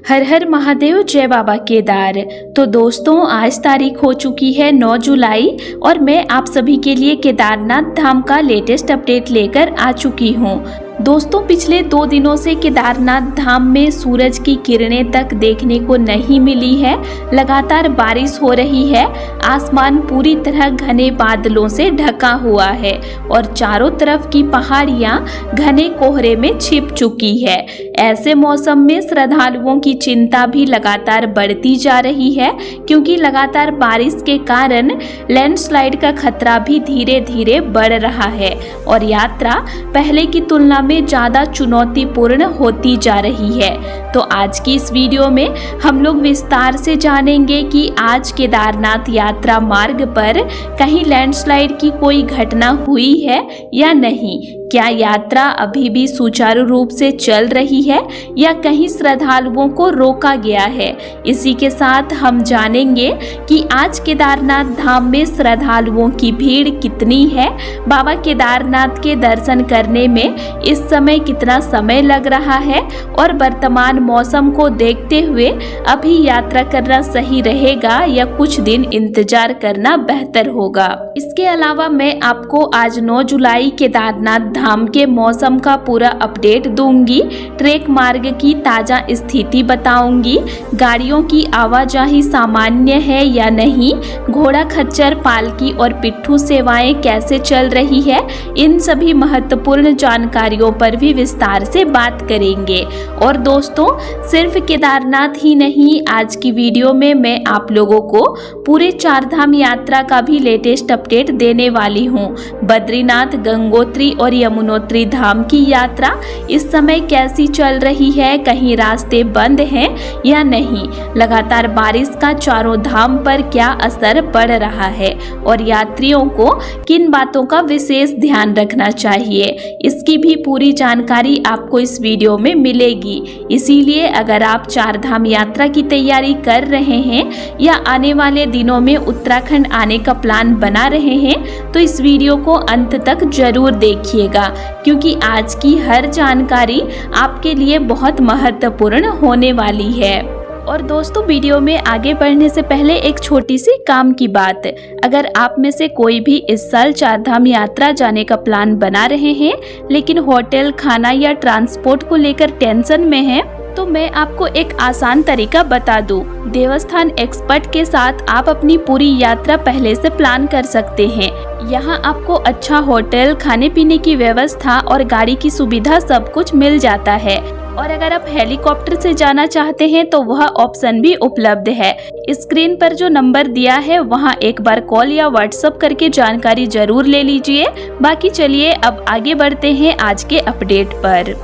हर हर महादेव, जय बाबा केदार। तो दोस्तों, आज तारीख हो चुकी है 9 जुलाई और मैं आप सभी के लिए केदारनाथ धाम का लेटेस्ट अपडेट लेकर आ चुकी हूँ। दोस्तों, पिछले 2 दिनों से केदारनाथ धाम में सूरज की किरणें तक देखने को नहीं मिली है। लगातार बारिश हो रही है। आसमान पूरी तरह घने बादलों से ढका हुआ है और चारों तरफ की पहाड़ियां घने कोहरे में छिप चुकी है। ऐसे मौसम में श्रद्धालुओं की चिंता भी लगातार बढ़ती जा रही है, क्योंकि लगातार बारिश के कारण लैंडस्लाइड का खतरा भी धीरे धीरे बढ़ रहा है और यात्रा पहले की तुलना में ज्यादा चुनौतीपूर्ण होती जा रही है। तो आज की इस वीडियो में हम लोग विस्तार से जानेंगे कि आज केदारनाथ यात्रा मार्ग पर कहीं लैंडस्लाइड की कोई घटना हुई है या नहीं, क्या यात्रा अभी भी सुचारू रूप से चल रही है या कहीं श्रद्धालुओं को रोका गया है। इसी के साथ हम जानेंगे कि आज केदारनाथ धाम में श्रद्धालुओं की भीड़ कितनी है, बाबा केदारनाथ के दर्शन करने में इस समय कितना समय लग रहा है और वर्तमान मौसम को देखते हुए अभी यात्रा करना सही रहेगा या कुछ दिन इंतजार करना बेहतर होगा। इसके अलावा मैं आपको आज 9 जुलाई केदारनाथ धाम के मौसम का पूरा अपडेट दूंगी। ट्रेक मार्ग की ताजा स्थिति बताऊंगी। गाड़ियों की आवाजाही सामान्य है या नहीं, घोड़ा खच्चर, पालकी और पिट्ठू सेवाएं कैसे चल रही है, इन सभी महत्वपूर्ण जानकारियों पर भी विस्तार से बात करेंगे। और दोस्तों, सिर्फ केदारनाथ ही नहीं, आज की वीडियो में मैं आप लोगों को पूरे 4 धाम यात्रा का भी लेटेस्ट अपडेट देने वाली हूँ। बद्रीनाथ, गंगोत्री और यमुनोत्री धाम की यात्रा इस समय कैसी चल रही है, कहीं रास्ते बंद हैं या नहीं, लगातार बारिश का चारों धाम पर क्या असर पड़ रहा है और यात्रियों को किन बातों का विशेष ध्यान रखना चाहिए, इसकी भी पूरी जानकारी आपको इस वीडियो में मिलेगी। इसीलिए अगर आप 4 धाम यात्रा की तैयारी कर रहे हैं या आने वाले दिनों में उत्तराखंड आने का प्लान बना रहे हैं तो इस वीडियो को अंत तक जरूर देखिएगा, क्योंकि आज की हर जानकारी आपके लिए बहुत महत्वपूर्ण होने वाली है। और दोस्तों, वीडियो में आगे बढ़ने से पहले एक छोटी सी काम की बात। अगर आप में से कोई भी इस साल 4 धाम यात्रा जाने का प्लान बना रहे हैं लेकिन होटल, खाना या ट्रांसपोर्ट को लेकर टेंशन में है, तो मैं आपको एक आसान तरीका बता दूं। देवस्थान एक्सपर्ट के साथ आप अपनी पूरी यात्रा पहले से प्लान कर सकते हैं। यहाँ आपको अच्छा होटल, खाने पीने की व्यवस्था और गाड़ी की सुविधा सब कुछ मिल जाता है। और अगर आप हेलीकॉप्टर से जाना चाहते हैं तो वह ऑप्शन भी उपलब्ध है। स्क्रीन पर जो नंबर दिया है वहां एक बार कॉल या व्हाट्सएप करके जानकारी जरूर ले लीजिए। बाकी चलिए अब आगे बढ़ते हैं आज के अपडेट पर।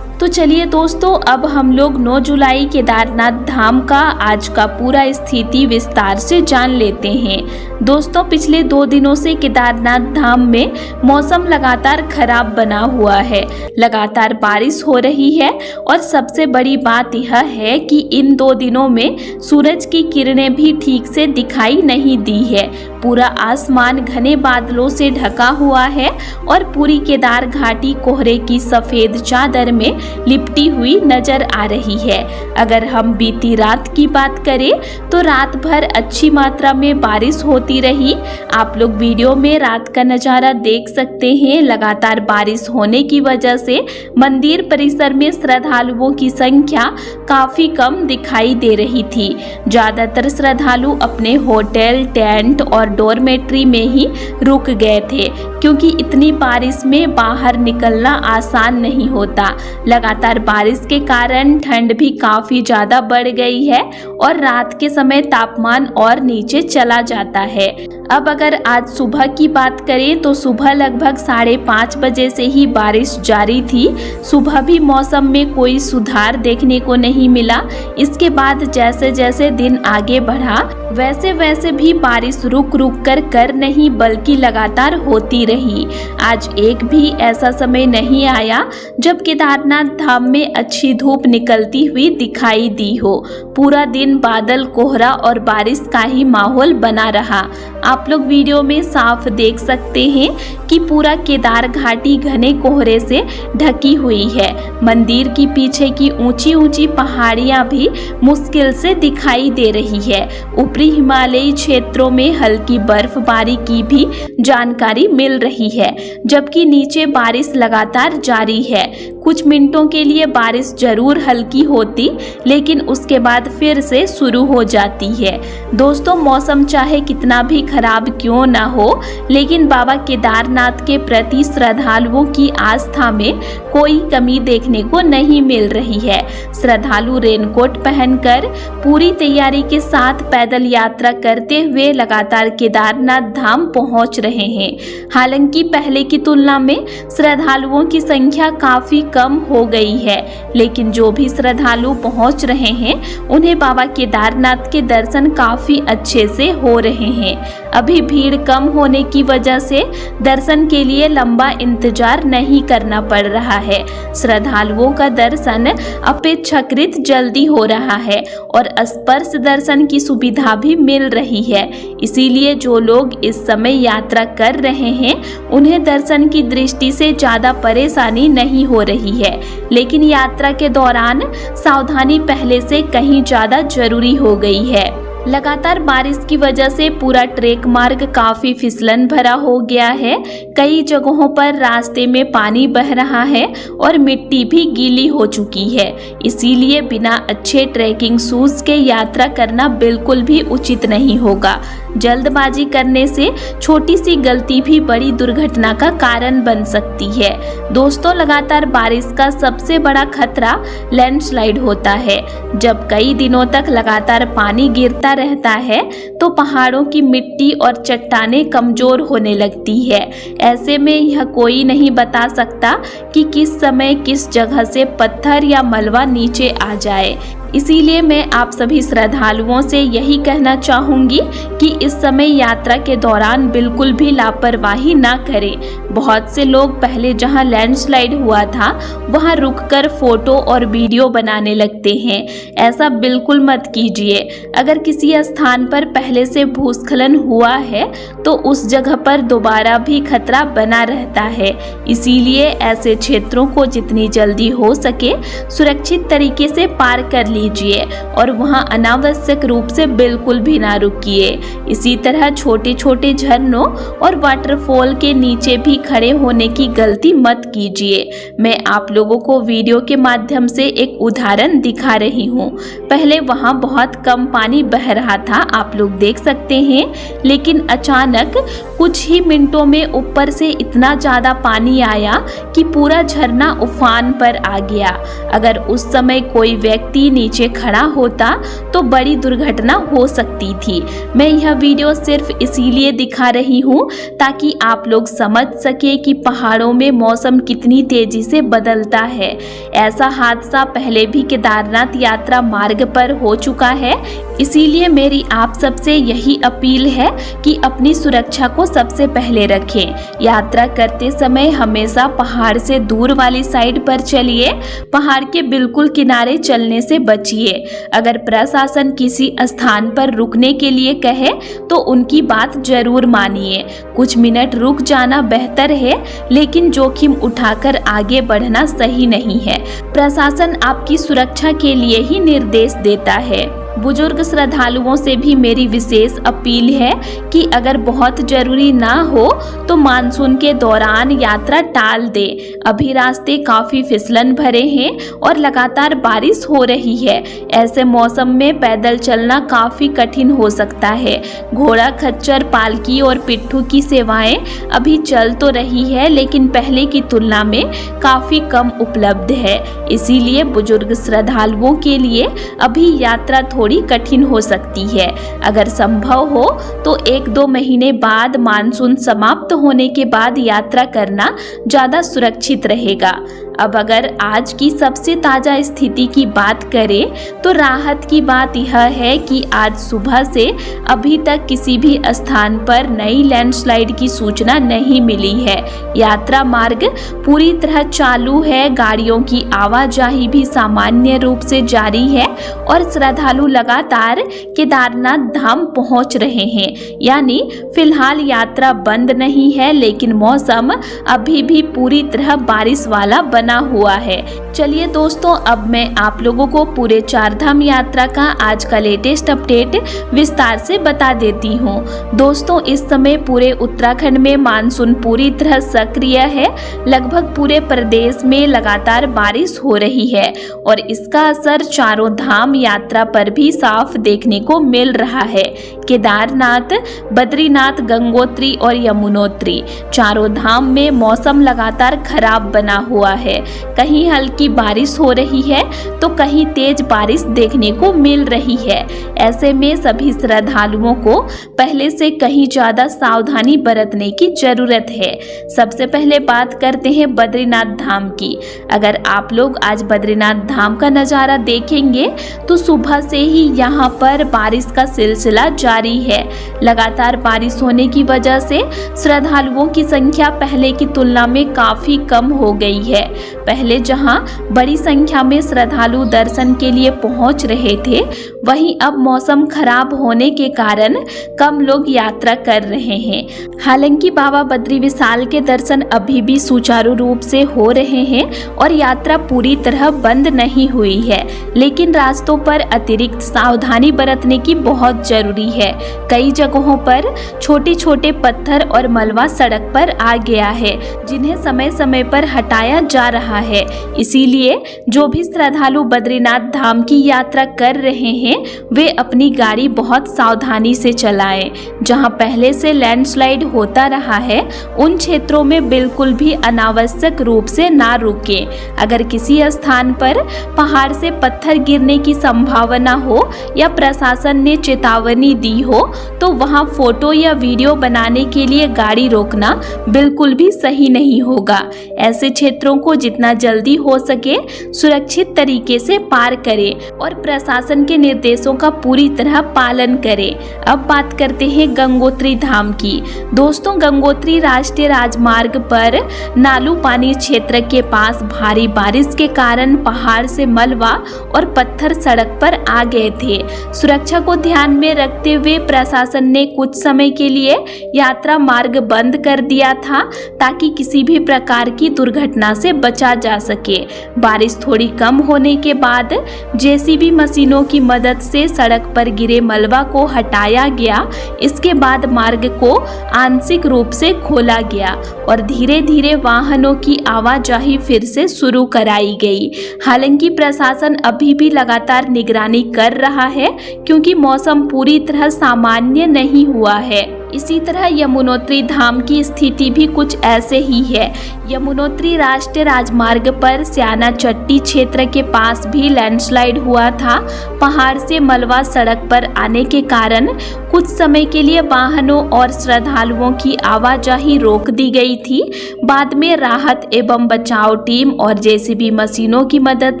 तो चलिए दोस्तों, अब हम लोग 9 जुलाई केदारनाथ धाम का आज का पूरा स्थिति विस्तार से जान लेते हैं। दोस्तों, पिछले 2 दिनों से केदारनाथ धाम में मौसम लगातार खराब बना हुआ है। लगातार बारिश हो रही है और सबसे बड़ी बात यह है कि इन 2 दिनों में सूरज की किरणें भी ठीक से दिखाई नहीं दी है। पूरा आसमान घने बादलों से ढका हुआ है और पूरी केदार घाटी कोहरे की सफेद चादर में लिपटी हुई नजर आ रही है। अगर हम बीती रात की बात करें तो रात भर अच्छी मात्रा में बारिश होती रही। आप लोग वीडियो में रात का नजारा देख सकते हैं। लगातार बारिश होने की वजह से मंदिर परिसर में श्रद्धालुओं की संख्या काफी कम दिखाई दे रही थी। ज्यादातर श्रद्धालु अपने होटल, टेंट और डॉर्मेट्री में ही रुक गए थे, क्योंकि इतनी बारिश में बाहर निकलना आसान नहीं होता। लगातार बारिश के कारण ठंड भी काफी ज्यादा बढ़ गई है और रात के समय तापमान और नीचे चला जाता है। अब अगर आज सुबह की बात करें तो सुबह लगभग 5:30 बजे से ही बारिश जारी थी। सुबह भी मौसम में कोई सुधार देखने को नहीं मिला। इसके बाद जैसे जैसे दिन आगे बढ़ा वैसे वैसे भी बारिश रुक रुक कर नहीं बल्कि लगातार होती रही। आज एक भी ऐसा समय नहीं आया जब केदारनाथ धाम में अच्छी धूप निकलती हुई दिखाई दी हो। पूरा दिन बादल, कोहरा और बारिश का ही माहौल बना रहा। आप लोग वीडियो में साफ देख सकते हैं कि पूरा केदार घाटी घने कोहरे से ढकी हुई है। मंदिर की पीछे की ऊंची ऊंची पहाड़ियां भी मुश्किल से दिखाई दे रही है। ऊपरी हिमालयी क्षेत्रों में हल्की बर्फबारी की भी जानकारी मिल रही है, जबकि नीचे बारिश लगातार जारी है। कुछ मिनटों के लिए बारिश जरूर हल्की होती, लेकिन उसके बाद फिर से शुरू हो जाती है। दोस्तों, मौसम चाहे कितना भी खराब क्यों ना हो, लेकिन बाबा केदारनाथ के प्रति श्रद्धालुओं की आस्था में कोई कमी देखने को नहीं मिल रही है। श्रद्धालु रेनकोट पहनकर पूरी तैयारी के साथ पैदल यात्रा करते हुए लगातार केदारनाथ धाम पहुंच रहे हैं। हालांकि पहले की तुलना में श्रद्धालुओं की संख्या काफी कम हो गई है, लेकिन जो भी श्रद्धालु पहुंच रहे हैं उन्हें बाबा केदारनाथ के दर्शन काफी अच्छे से हो रहे हैं। अभी भीड़ कम होने की वजह से दर्शन के लिए लंबा इंतजार नहीं करना पड़ रहा है। श्रद्धालुओं का दर्शन अपेक्षाकृत जल्दी हो रहा है और स्पर्श दर्शन की सुविधा भी मिल रही है। इसीलिए जो लोग इस समय यात्रा कर रहे हैं उन्हें दर्शन की दृष्टि से ज्यादा परेशानी नहीं हो रही है, लेकिन यात्रा के दौरान सावधानी पहले से कहीं ज्यादा जरूरी हो गई है। लगातार बारिश की वजह से पूरा ट्रेक मार्ग काफी फिसलन भरा हो गया है। कई जगहों पर रास्ते में पानी बह रहा है और मिट्टी भी गीली हो चुकी है। इसीलिए बिना अच्छे ट्रैकिंग शूज के यात्रा करना बिल्कुल भी उचित नहीं होगा। जल्दबाजी करने से छोटी सी गलती भी बड़ी दुर्घटना का कारण बन सकती है। दोस्तों, लगातार बारिश का सबसे बड़ा खतरा लैंडस्लाइड होता है। जब कई दिनों तक लगातार पानी गिरता रहता है तो पहाड़ों की मिट्टी और चट्टानें कमजोर होने लगती है। ऐसे में यह कोई नहीं बता सकता कि किस समय किस जगह से पत्थर या मलबा नीचे आ जाए। इसीलिए मैं आप सभी श्रद्धालुओं से यही कहना चाहूँगी कि इस समय यात्रा के दौरान बिल्कुल भी लापरवाही ना करें। बहुत से लोग पहले जहां लैंडस्लाइड हुआ था वहां रुककर फोटो और वीडियो बनाने लगते हैं। ऐसा बिल्कुल मत कीजिए। अगर किसी स्थान पर पहले से भूस्खलन हुआ है तो उस जगह पर दोबारा भी खतरा बना रहता है। इसीलिए ऐसे क्षेत्रों को जितनी जल्दी हो सके सुरक्षित तरीके से पार कर लीजिए और वहां अनावश्यक रूप से बिल्कुल भी ना रुकिए। इसी तरह छोटे छोटे झरनों और वाटरफॉल के नीचे भी खड़े होने की गलती मत कीजिए। मैं आप लोगों को वीडियो के माध्यम से एक उदाहरण दिखा रही हूँ। पहले वहां बहुत कम पानी बह रहा था, आप लोग देख सकते हैं, लेकिन अचानक कुछ ही मिनटों में ऊपर से इतना ज्यादा पानी आया कि पूरा झरना उफान पर आ गया। अगर उस समय कोई व्यक्ति नीचे खड़ा होता तो बड़ी दुर्घटना हो सकती थी। मैं यह वीडियो सिर्फ इसीलिए दिखा रही हूँ ताकि आप लोग समझ सके कि पहाड़ों में मौसम कितनी तेजी से बदलता है। ऐसा हादसा पहले भी केदारनाथ यात्रा मार्ग पर हो चुका है। इसीलिए मेरी आप सबसे यही अपील है कि अपनी सुरक्षा को सबसे पहले रखें। यात्रा करते समय हमेशा पहाड़ से दूर वाली साइड पर चलिए। पहाड़ के बिल्कुल किनारे चलने से बचिए। अगर प्रशासन किसी स्थान पर रुकने के लिए कहे तो उनकी बात जरूर मानिए। कुछ मिनट रुक जाना बेहतर है, लेकिन जोखिम उठाकर आगे बढ़ना सही नहीं है। प्रशासन आपकी सुरक्षा के लिए ही निर्देश देता है। बुजुर्ग श्रद्धालुओं से भी मेरी विशेष अपील है कि अगर बहुत जरूरी ना हो तो मानसून के दौरान यात्रा टाल दें। अभी रास्ते काफी फिसलन भरे हैं और लगातार बारिश हो रही है। ऐसे मौसम में पैदल चलना काफी कठिन हो सकता है। घोड़ा, खच्चर, पालकी और पिट्ठू की सेवाएं अभी चल तो रही है, लेकिन पहले की तुलना में काफी कम उपलब्ध है। इसीलिए बुजुर्ग श्रद्धालुओं के लिए अभी यात्रा थोड़ी कठिन हो सकती है। अगर संभव हो तो 1-2 महीने बाद मानसून समाप्त होने के बाद यात्रा करना ज्यादा सुरक्षित रहेगा। अब अगर आज की सबसे ताज़ा स्थिति की बात करें तो राहत की बात यह है कि आज सुबह से अभी तक किसी भी स्थान पर नई लैंडस्लाइड की सूचना नहीं मिली है। यात्रा मार्ग पूरी तरह चालू है, गाड़ियों की आवाजाही भी सामान्य रूप से जारी है और श्रद्धालु लगातार केदारनाथ धाम पहुंच रहे हैं। यानी फिलहाल यात्रा बंद नहीं है, लेकिन मौसम अभी भी पूरी तरह बारिश वाला बना हुआ है। चलिए दोस्तों, अब मैं आप लोगों को पूरे चारधाम यात्रा का आज का लेटेस्ट अपडेट विस्तार से बता देती हूँ। दोस्तों, इस समय पूरे उत्तराखंड में मानसून पूरी तरह सक्रिय है। लगभग पूरे प्रदेश में लगातार बारिश हो रही है और इसका असर चारों धाम यात्रा पर भी साफ देखने को मिल रहा है। केदारनाथ, बद्रीनाथ, गंगोत्री और यमुनोत्री चारों धाम में मौसम लगातार खराब बना हुआ है। कहीं हल्की बारिश हो रही है तो कहीं तेज बारिश देखने को मिल रही है। ऐसे में सभी श्रद्धालुओं को पहले से कहीं ज्यादा सावधानी बरतने की जरूरत है। सबसे पहले बात करते हैं बद्रीनाथ धाम की। अगर आप लोग आज बद्रीनाथ धाम का नज़ारा देखेंगे तो सुबह से ही यहाँ पर बारिश का सिलसिला जारी है। लगातार बारिश होने की वजह से श्रद्धालुओं की संख्या पहले की तुलना में काफी कम हो गई है। पहले जहां बड़ी संख्या में श्रद्धालु दर्शन के लिए पहुंच रहे थे, वहीं अब मौसम खराब होने के कारण कम लोग यात्रा कर रहे हैं। हालांकि बाबा बद्री विशाल के दर्शन अभी भी सुचारू रूप से हो रहे हैं और यात्रा पूरी तरह बंद नहीं हुई है, लेकिन रास्तों पर अतिरिक्त सावधानी बरतने की बहुत जरूरी है। कई जगहों पर छोटे छोटे पत्थर और मलबा सड़क पर आ गया है, जिन्हें समय समय पर हटाया जा रहा है। इसीलिए जो भी श्रद्धालु बद्रीनाथ धाम की यात्रा कर रहे हैं वे अपनी गाड़ी बहुत सावधानी से चलाएं। जहां पहले से लैंडस्लाइड होता रहा है उन क्षेत्रों में बिल्कुल भी अनावश्यक रूप से ना रुकें। अगर किसी स्थान पर पहाड़ से पत्थर गिरने की संभावना हो या प्रशासन ने चेतावनी दी हो तो वहां फोटो या वीडियो बनाने के लिए गाड़ी रोकना बिल्कुल भी सही नहीं होगा। ऐसे क्षेत्रों को जितना जल्दी हो सके सुरक्षित तरीके से पार करें और प्रशासन के निर्देशों का पूरी तरह पालन करें। अब बात करते हैं गंगोत्री धाम की। दोस्तों, गंगोत्री राष्ट्रीय राजमार्ग पर नालू पानी क्षेत्र के पास भारी बारिश के कारण पहाड़ से मलबा और पत्थर सड़क पर आ गए थे। सुरक्षा को ध्यान में रखते हुए प्रशासन ने कुछ समय के लिए यात्रा मार्ग बंद कर दिया था ताकि किसी भी प्रकार की दुर्घटना से बचा जा सके। बारिश थोड़ी कम होने के बाद जेसीबी मशीनों की मदद से सड़क पर गिरे मलबा को हटाया गया। इसके बाद मार्ग को आंशिक रूप से खोला गया और धीरे धीरे वाहनों की आवाजाही फिर से शुरू कराई गई। हालांकि प्रशासन अभी भी लगातार निगरानी कर रहा है क्योंकि मौसम पूरी तरह सामान्य नहीं हुआ है। इसी तरह यमुनोत्री धाम की स्थिति भी कुछ ऐसे ही है। यमुनोत्री राष्ट्रीय राजमार्ग पर स्याना चट्टी क्षेत्र के पास भी लैंडस्लाइड हुआ था। पहाड़ से मलबा सड़क पर आने के कारण कुछ समय के लिए वाहनों और श्रद्धालुओं की आवाजाही रोक दी गई थी। बाद में राहत एवं बचाव टीम और जेसीबी मशीनों की मदद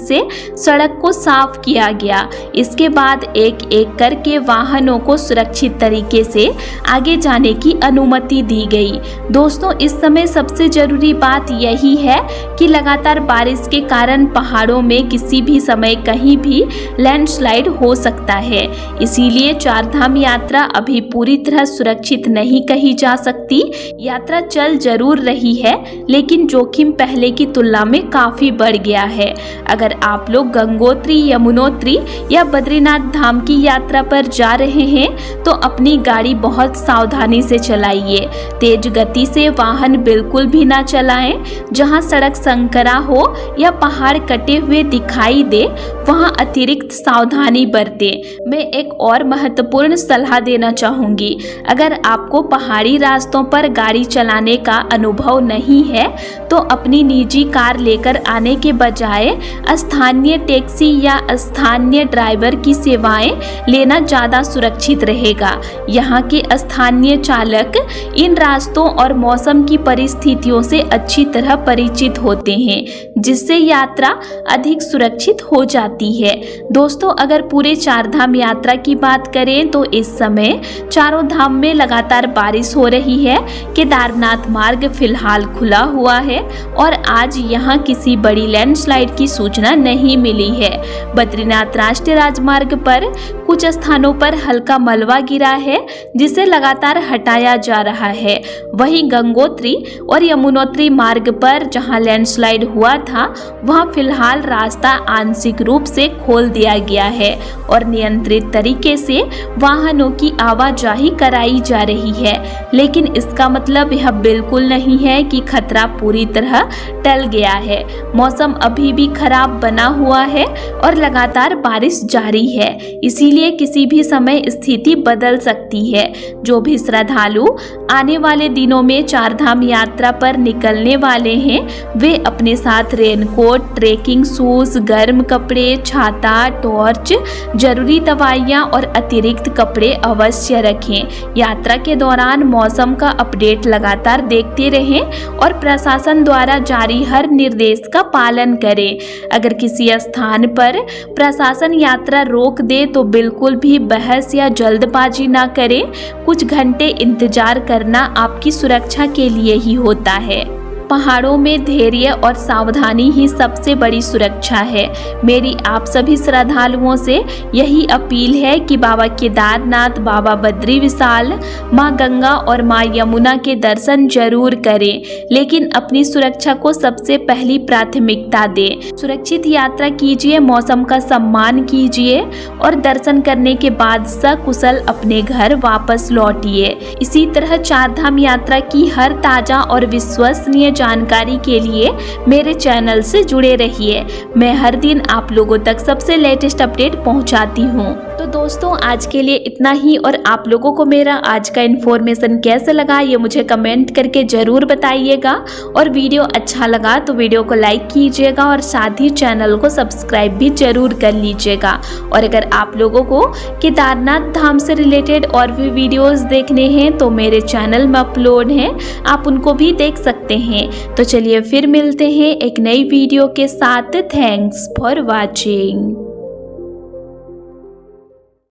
से सड़क को साफ किया गया। इसके बाद एक एक करके वाहनों को सुरक्षित तरीके से आगे जाने की अनुमति दी गई। दोस्तों, इस समय सबसे जरूरी बात यही है कि लगातार बारिश के कारण पहाड़ों में किसी भी समय कहीं भी लैंडस्लाइड हो सकता है। इसीलिए चारधाम यात्रा अभी पूरी तरह सुरक्षित नहीं कही जा सकती। यात्रा चल जरूर रही है, लेकिन जोखिम पहले की तुलना में काफी बढ़ गया है। अगर आप लोग गंगोत्री, यमुनोत्री या बद्रीनाथ धाम की यात्रा पर जा रहे हैं तो अपनी गाड़ी बहुत सावधानी से चलाइए। तेज गति से वाहन बिल्कुल भी ना चलाएं। जहां सड़क संकरा हो या पहाड़ कटे हुए दिखाई दे वहां अतिरिक्त सावधानी बरतें। मैं एक और महत्वपूर्ण सलाह देना चाहूंगी। अगर आपको पहाड़ी रास्तों पर गाड़ी चलाने का अनुभव नहीं है तो अपनी निजी कार लेकर आने के बजाय स्थानीय टैक्सी या स्थानीय ड्राइवर की सेवाएं लेना ज्यादा सुरक्षित रहेगा। यहाँ के स्थानीय स्थानीय चालक इन रास्तों और मौसम की परिस्थितियों से अच्छी तरह परिचित होते हैं, जिससे यात्रा अधिक सुरक्षित हो जाती है। दोस्तों, अगर पूरे चार धाम यात्रा की बात करें तो इस समय चारों धाम में लगातार बारिश हो रही है। केदारनाथ मार्ग फिलहाल खुला हुआ है और आज यहाँ किसी बड़ी लैंडस्लाइड की सूचना नहीं मिली है। बद्रीनाथ राष्ट्रीय राजमार्ग पर कुछ स्थानों पर हल्का मलबा गिरा है, जिसे लगातार हटाया जा रहा है। वहीं गंगोत्री और यमुनोत्री मार्ग पर जहां लैंडस्लाइड हुआ था, वहां फिलहाल रास्ता आंशिक रूप से खोल दिया गया है और नियंत्रित तरीके से वाहनों की आवाजाही कराई जा रही है। लेकिन इसका मतलब यह बिल्कुल नहीं है कि खतरा पूरी तरह टल गया है। मौसम अभी भी खराब बना हुआ है और लगातार बारिश जारी है, इसीलिए किसी भी समय स्थिति बदल सकती है। जो भी श्रद्धालु आने वाले दिनों में चारधाम यात्रा पर निकलने वाले हैं, वे अपने साथ रेनकोट, ट्रेकिंग शूज, गर्म कपड़े, छाता, टॉर्च, जरूरी दवाइयाँ और अतिरिक्त कपड़े अवश्य रखें। यात्रा के दौरान मौसम का अपडेट लगातार देखते रहें और प्रशासन द्वारा जारी हर निर्देश का पालन करें। अगर किसी स्थान पर प्रशासन यात्रा रोक दे तो बिल्कुल भी बहस या जल्दबाजी ना करें। कुछ घंटे इंतजार करना आपकी सुरक्षा के लिए ही होता है। पहाड़ों में धैर्य और सावधानी ही सबसे बड़ी सुरक्षा है। मेरी आप सभी श्रद्धालुओं से यही अपील है कि बाबा केदारनाथ, बाबा बद्री विशाल, माँ गंगा और माँ यमुना के दर्शन जरूर करें, लेकिन अपनी सुरक्षा को सबसे पहली प्राथमिकता दें। सुरक्षित यात्रा कीजिए, मौसम का सम्मान कीजिए और दर्शन करने के बाद सकुशल अपने घर वापस लौटिए। इसी तरह चारधाम यात्रा की हर ताजा और विश्वसनीय जानकारी के लिए मेरे चैनल से जुड़े रहिए। मैं हर दिन आप लोगों तक सबसे लेटेस्ट अपडेट पहुंचाती हूं। तो दोस्तों, आज के लिए इतना ही और आप लोगों को मेरा आज का इन्फॉर्मेशन कैसे लगा ये मुझे कमेंट करके ज़रूर बताइएगा। और वीडियो अच्छा लगा तो वीडियो को लाइक कीजिएगा और साथ ही चैनल को सब्सक्राइब भी ज़रूर कर लीजिएगा। और अगर आप लोगों को केदारनाथ धाम से रिलेटेड और भी वीडियोज़ देखने हैं तो मेरे चैनल में अपलोड हैं, आप उनको भी देख सकते हैं। तो चलिए फिर मिलते हैं एक नई वीडियो के साथ। Thanks for watching.